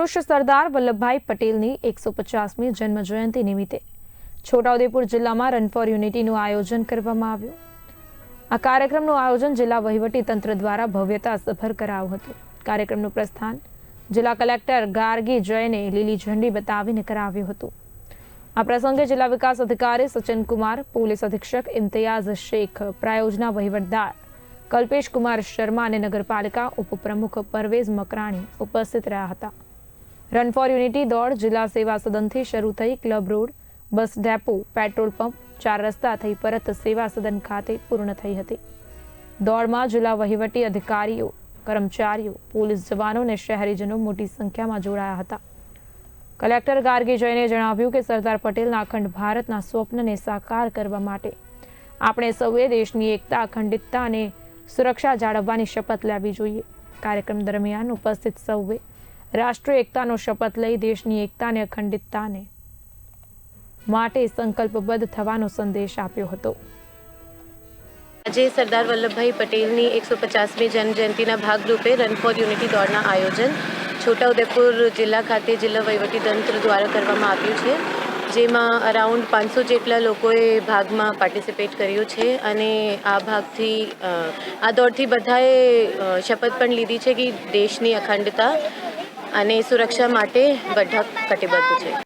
મહાપુરુષ સરદાર વલ્લભભાઈ પટેલની 150મી જન્મ જયંતિ નિમિત્તે છોટાઉદેપુર જિલ્લામાં રન ફોર યુનિટીનું આયોજન કરવામાં આવ્યું. આ કાર્યક્રમનું આયોજન જિલ્લા વહીવટી તંત્ર દ્વારા ભવ્યતાસભર કરાયું હતું. કાર્યક્રમનું પ્રસ્થાન જિલ્લા કલેક્ટર ગાર્ગી જયને લીલી ઝંડી બતાવીને કરાવ્યું હતું. આ પ્રસંગે જિલ્લા વિકાસ અધિકારી સચિન કુમાર, પોલીસ અધિક્ષક ઇમ્તિયાઝ શેખ, પ્રાયોજના વહીવટદાર કલ્પેશ કુમાર શર્મા અને નગરપાલિકા ઉપપ્રમુખ પરવેઝ મકરાણી ઉપસ્થિત રહ્યા હતા. રન ફોર યુનિટી દોડ જિલ્લા સેવા સદનથી શરૂ થઈ club road, bus depot, petrol pump, 4 રસ્તા થઈ પરત સેવા સદન ખાતે પૂર્ણ થઈ હતી. દોડમાં જિલ્લા વહીવટી અધિકારીઓ, કર્મચારીઓ, પોલીસ જવાનો અને શહેરીજનો મોટી સંખ્યામાં જોડાયા હતા. કલેક્ટર ગાર્ગી જયને જણાવ્યું કે સરદાર પટેલના અખંડ ભારતના સ્વપ્નને સાકાર કરવા માટે આપણે સૌએ દેશની એકતા, અખંડિતતા અને સુરક્ષા જાળવવાની શપથ લેવી જોઈએ. કાર્યક્રમ દરમિયાન ઉપસ્થિત સૌએ રાષ્ટ્રીય એકતાનો શપથ લઈ દેશની એકતા અને અખંડિતતાને માટે સંકલ્પબદ્ધ થવાનો સંદેશ આપ્યો હતો. આજે સરદાર વલ્લભભાઈ પટેલની 150મી જન્મજયંતિના ભાગરૂપે રન ફોર યુનિટી દોડના આયોજન છોટાઉદેપુર જિલ્લા ખાતે જિલ્લા વહીવટીતંત્ર દ્વારા કરવામાં આવ્યું છે, જેમાં અરાઉન્ડ 500 જેટલા લોકોએ ભાગમાં પાર્ટિસિપેટ કર્યું છે અને આ દોડથી બધાએ શપથ પણ લીધી છે કે દેશની અખંડતા અને સુરક્ષા માટે બધા કટિબદ્ધ છે.